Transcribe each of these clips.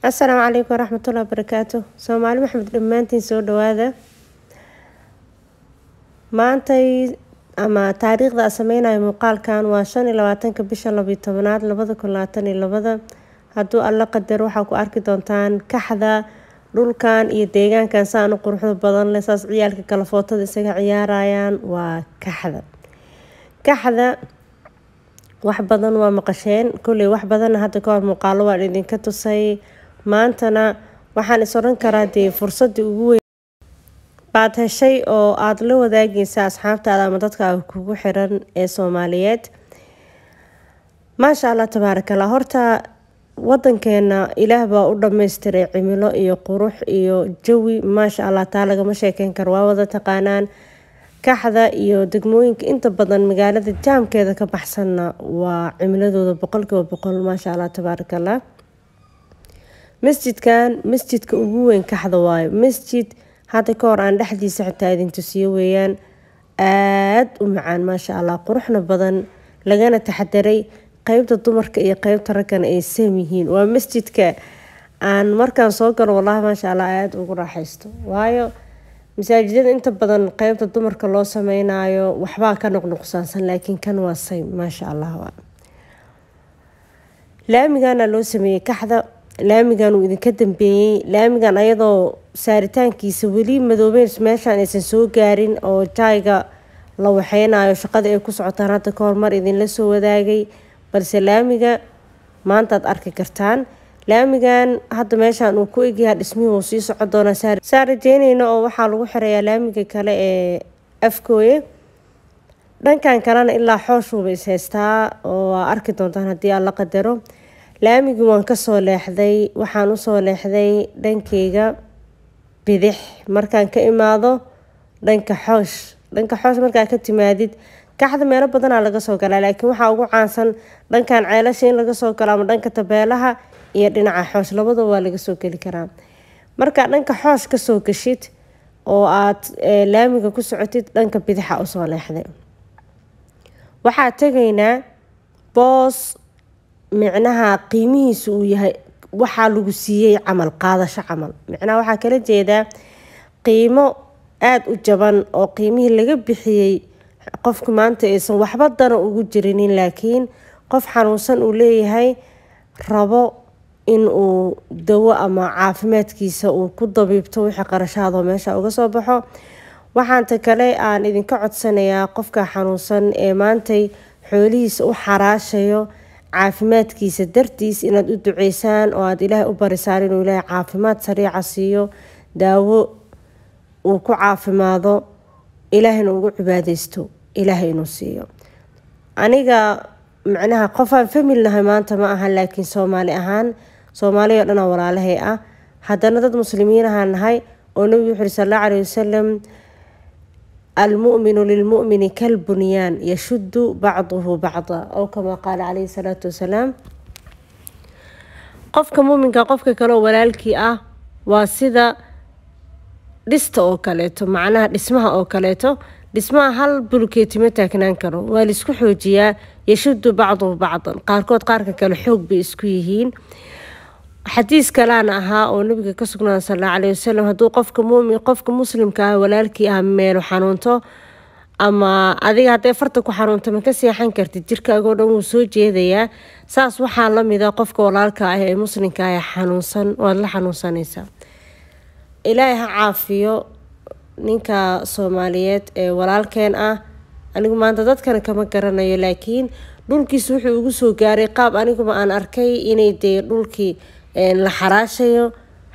السلام عليكم ورحمة الله وبركاته. سومالي محمد دمانتين soo dhawaada. Maantay ama taariikhda sameynay muuqaalkan waa 25 bisha 12aad 2022 haduu alla qadar waxa ku arki doontaan kaxda dhulkan iyo deegaankan saan u quruxda badan leh saas ciyaalka kala footada isaga ciyaarayaan waa kaxda wax badan waa maqasheen kulli wax badan hadda ka hor muuqaalo waa idinka tusay maantana waxaan isoran karaa fursadii ugu weyn baad heshay oo aad la wadaagaysa asxaabtaada ama dadka kugu xiran ee Soomaaliyeed maasha Allah tabarakallah horta wadankeena ilaah baa u dhameystiray cimilo iyo qurux iyo jawi maasha Allah taala laga sheekeyn karo waa wada taqaanaan kaxda iyo degmooyinka inta badan magaalada jaamkeeda ka baxsanna waa cimiladooda boqolkiiba maasha Allah tabarakallah masjidka ugu weyn kaxda waayo masjid hada ka hor aan dhaxdiisa xitaa idin tusiyo weeyaan aad u macaan maasha Allah quruxna badan lagana taxadaray qaybta dumarka iyo qaybta ragana ay sameeyeen waa masjidka aan markaan soo galo wallahi maasha Allah aad ugu raaxaysto waayo masaajidada inta badan qaybta dumarka loo sameeynayo waxba ka noqnoqsansan laakiin kan waa say maasha Allah laamigana loo sameeyay kaxda laamigan uu idinka dambeeyay laamigan ayadoo saaritaankiisa wali madoobeys meeshan aysan soo gaarin oo jayga la waxeenayo shaqada ay ku socotaan hadda ka hor mar idin la soo wadaagay balse laamiga maanta aad arki kartaan laamigan hadda meeshan uu ku egyahay dhismihiisa sii socod doona saarajeynayna oo waxa lagu xirayaa laamiga kale ee afkooye dhankan kalena ilaa xooshuuba is haystaa oo arki doontaan hadii alla qadaro laamigi waan ka soo leexday waxaan u soo leexday dhankeyga bidix markaan ka imaado dhanka xoosh markaa ka timaadid kaxda meelo badan laga soo galaa laakiin waxa ugu caansan dhankan ceelasha in laga soo galo ama dhanka tabeelaha iyo dhinaca xoosh labadaba waa laga soo gali karaa marka dhanka xoosh ka soo gashid oo aad laamiga ku socotid dhanka bidixa u soo leexday waxaa tagaynaa boos micnaha qiimihiisu uu yahay waxa lagu siiyay camal qaadasho camal micnaha waxa kala jeedaa qiimo aad u jaban oo qiimihii laga bixiyay qofku maanta aysan waxba dana ugu jirinin laakiin qof xanuunsan uu leeyahay rabo in uu dawo ama caafimaadkiisa uu ku dabiibto wixii qarashaado meesha uga soo baxo waxaan ta kale aan idinka codsanayaa qofka xanuunsan ee maantay xoolihiisa u xaraashayo caafimaadkiisa dartiis inaad u duceysaan oo aad ilaahay u barisaan inuu ilaahay caafimaad sariica siiyo daawo uu ku caafimaado ilaahayna ugu cibaadeysto ilaahay inuu siiyo aniga macnaha qofaan familnahay maanta ma aha laakiin Soomaali ahaan Soomaaliya dhana walaalahay ah haddana dad muslimiin ahaan nahay oo nabiga sallallahu alayhi wasallam المؤمن للمؤمن كالبنيان يشد بعضه بعضا أو كما قال عليه الصلاة والسلام قفك مؤمنك قفك كلو ولالكي واسدا دست أو كاليتو معناها اسمها أو كاليتو اسمها هل بلوكيتي متى كنان كرو والاسكو حوجيا يشد بعضه بعضا قاركود قارك كالو حوق بإسكويهين حديث كلان أها أو نبي كسكنا صلى الله عليه وسلم هدو قفك مؤمن قفك مسلم كه ولالكي ميل وحنونته أما أذيك هتى فرتك وحنونته من كسي حنكرت تجرك أقول وسوجي ذي ساس وحلم إذا قفك ولالك مسلم كه حنونسن ولا حنونسن إنسا إلهي عافية نينكا صوماليات ولالكين أنا ما أنت تذكر كما كرنا لكن دولكي سوحي وجسوا جاري قاب أنا كما أنا أركي إني دي دولكي la xaraashayo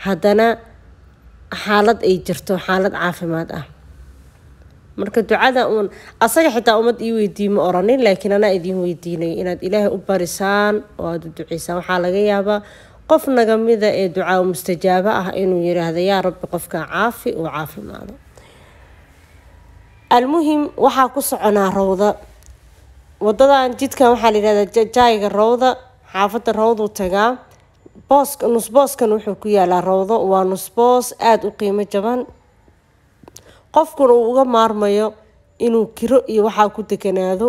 hadana xaalad ay jirto xaalad caafimaad marka ducada asaga xitaa umad ii weydiimo oranin laakiin ana idin weydiinay inaad ilaahay u barisaan oo aad duceysaan waxa laga yaabaa qof naga mid ee ducaa mustajaaba inuu yiraahdo yaa rabbi qofka caafi oo caafimaado almuhim waxa ku soconaa rawda wadadan jidkan waxa la yiraahdaa jayga rawda xaafada rawdu tagaa nus booskan wuxuu ku yaalaa rawdo waa nus boos aad u qiimo jaban qofkuna uu uga maarmayo inuu kiro iyo waxa ku deganaado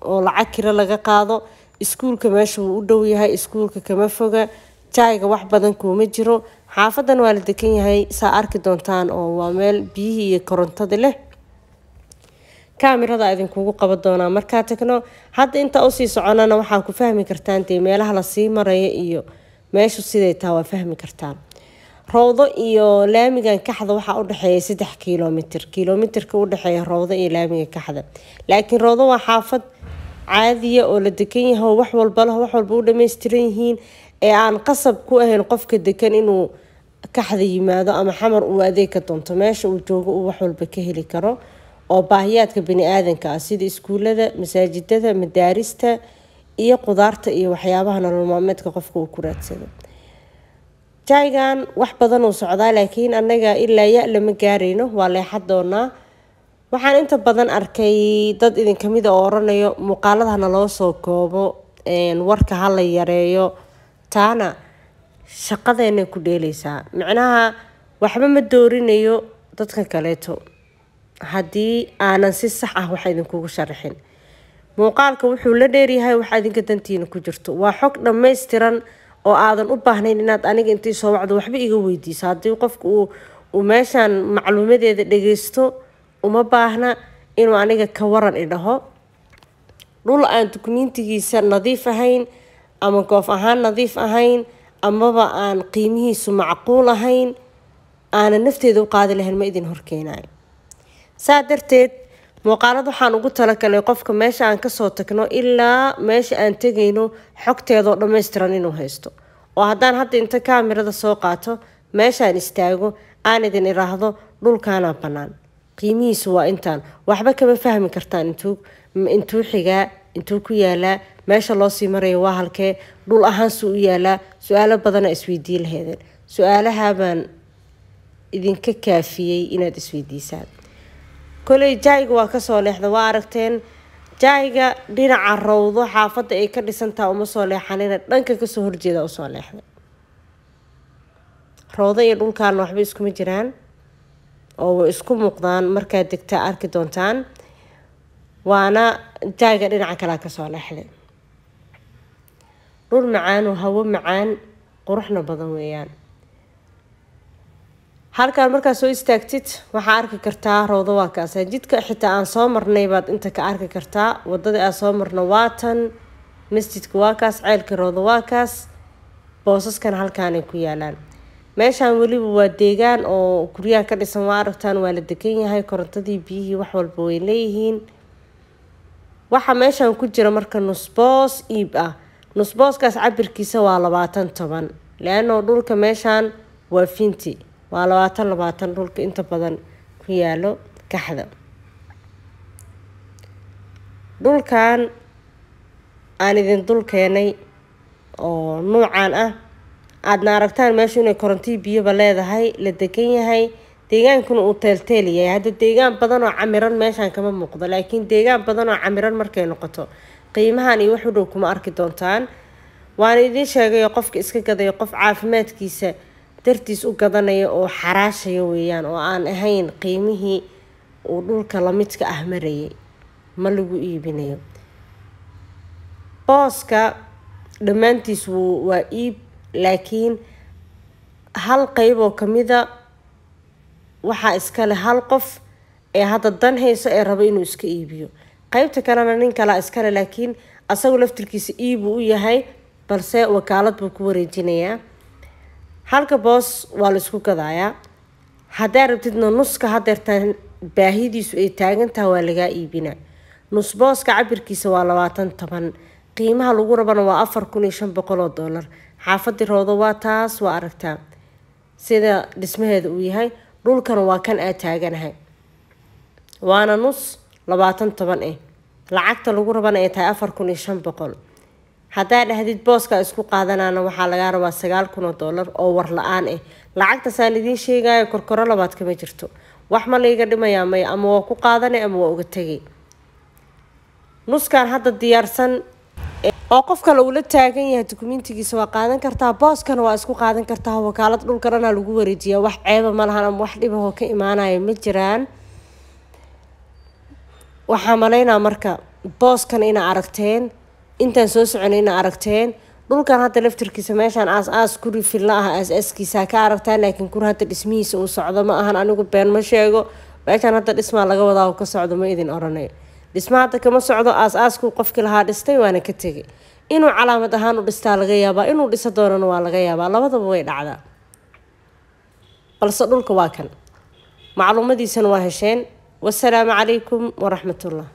oo lacag kiro laga qaado iskuulka meesha uu u dhow yahay iskuulka kama foga jaayga wax badan kuma jiro xaafadan waa la degan yahay saa arki doontaan oo waa meel biyihii iyo korontada leh kaamirada idinkugu qaban doonaa markaa tagno hadda inta usii soconana waxaa ku fahmi kartaan dee meelaha lasii maraya iyo meeshu siday taa waa fahmi kartaan Rawdo iyo laamigan kaxda waxaa u dhaxeeya 3 kiiloomitirka u dhaxeeya Rawdo iyo laamiga kaxda laakiin Rawdo waa xaafad caadiya oo la degan yahay wax walba u dhameystiran yihiin ee aan qasab ku ahayn qofka degan inuu kaxda yimaado ama xamar uu adeeg ka doonto meesha uu joogo uu wax walba ka heli karo oo baahiyaadka bini aadanka ah sida iskuulada masaajidada madaarista iyo qudaarta iyo waxyaabaha nolol maalmeedka qofka uu ku raadsado jaaygan wax badan oo socdaa laakiin anaga ilaa ya lama gaareyno waa leexad doonaa waxaan inta badan arkay dad idin kamid ah oo oranayo muuqaaladana loo soo koobo warka hala yareeyo taana shaqadeena ku dheelaysaa macnaha waxba ma doorinayo dadka kaleeto haddii aanan si sax ah wax idinkugu sharaxin muuqaalka wuxuu la dheeryahay waxa idinka dantiina ku jirto waa xog dhameystiran oo aadan u baahnayn inaad aniga intii soo wacdo waxba iga weydiiso haddii qofku uu meeshan macluumadeeda dhageysto uma baahna inuu aniga ka waran idhaho dhul aan dukumiintigiisa nadiif ahayn ama goof ahaan nadiif ahayn amaba aan qiimihiisu macquul ahayn aanan nafteeda u qaadi lahayn ma idin horkeenayo saa darteed muuqaalad waxaan ugu talagalay qofka meesha aan kasoo tagno ilaa meesha aan tegayno xogteedoo dhammaystiran inuu haysto oo haddaan hadda inta kaamirada soo qaato meeshaan istaago aan idin iraahdo dhulkaanaa bannaan qiimihiisu waa intaan waxba kama fahmi kartaan intuu xigaa intuu ku yaalaa meesha loo sii marayo waa halkee dhul ahaan suu u yaalaa su-aalo badana isweydiin laheedeen su-aalaha baan idinka kaafiyey inaad isweydiisaan koley jaayga waa kasoo leexda waa aragteen jaayga dhinaca Rawdo xaafada ay ka dhisantaa uma soo leexanina dhanka kasoo horjeeda u soo leexda Rawdo iyo dhulkaan waxba iskuma jiraan oo isku muuqdaan markaa degtaa arki doontaan waana jaayga dhinaca kale ka soo leexday dhul macaan oo hawo macaan quruxna badan weeyaan halkaan markaa soo istaagtid waxaa arki kartaa Rawdo waa kaas jidka xitaa aan soo marnay baad inta ka arki kartaa wadada aan soo marno waatan masjidka waa kaas ceelka Rawdo waa kaas boosaskan halkaan ay ku yaalaan meeshaan waliba waa deegaan oo guryaha ka dhisan waa aragtaan waa la degan yahay korontadii biyihii wax walba way leeyihiin waxa meeshaan ku jira marka nusboos iib ah nusbooskaas cabirkiisa waa 20 laano dhulka meeshaan waa finti waa 20 dhulka inta badan ku yaalo kaxda dhulkan aan idin dul keenay oo nuucan ah aadna aragtaan meesha inay korontii biyaba leedahay la degan yahay deegaankuna uu teelteeliyay hadda deegaan badan oo camiran meeshaan kama muuqdo laakiin deegaan badan oo camiran markay noqoto qiimahan iyo wax u dhow kuma arki doontaan waan idin sheegay qofka iska gaday qof caafimaadkiisa dartiis u gadanaya oo xaraashaya weeyaan oo aan ahayn qiimihii uu dhulka la midka ah marayay ma lagu iibinayo booska dhamaantiis waa iib laakiin hal qayb oo kamida waxa iska leh hal qof ee hadda dan hayso ee rabo inuu iska iibiyo qaybta kalena nin kale iska leh laakiin asagu laftirkiisa iib u yahay balse wakaalad buu ku wareejinayaa halka boos waa la isku gadayaa hadaa rabtidna nuska hadeertaan baahidiisu ay taagantahay waa laga iibina nus booska cabirkiisa waa 20 qiimaha lagu rabana waa $4,500 xaafadii Rawdo waa taas waa aragtaa sida dhismaheeda uu yahay dhulkan waa kan aad taaganahay waana nus 20 lacagta lagu rabana ay tahay $4,500 hadaa dhahdid booska isku qaadanana waxa laga rabaa $9,000 oo war la'aan ah lacagta saan idin sheegayo korkoro labaad kama jirto wax ma leega dhimayaa may ama waa ku qaadanay ama waa uga tagay nuskan hadda diyaarsan oo qofka la ula taagan yahay dukumiintigiisa waa qaadan kartaa booskana waa isku qaadan kartaa wakaalad dhulkana lagu wareejiyaa wax ceeba ma lahan ama wax dhib ah oo ka imaanaya ma jiraan waxa maleynaa marka booskan ina aragteen intaan soo soconay ina aragteen dhulkan hadda laftirkiisa meeshaan aas guri filla ah aas-aaskiisa ka aragtaa laakiin guri hadda dhismihiisa uu socdo ma ahan anigu been ma sheego meeshaan hadda dhismaa laga wadaa oo ka socdo ma idin oranayo dhisma hadda kama socdo aas-aasku qofkii lahaa dhistay waana ka tegay inuu calaamad ahaan u dhistaa laga yaabaa inuu dhisa doonana waa laga yaabaa labadaba way dhacdaa balse dhulka waa kan macluumadiisana waa hesheen wassalaamu calaykum waraxmatullah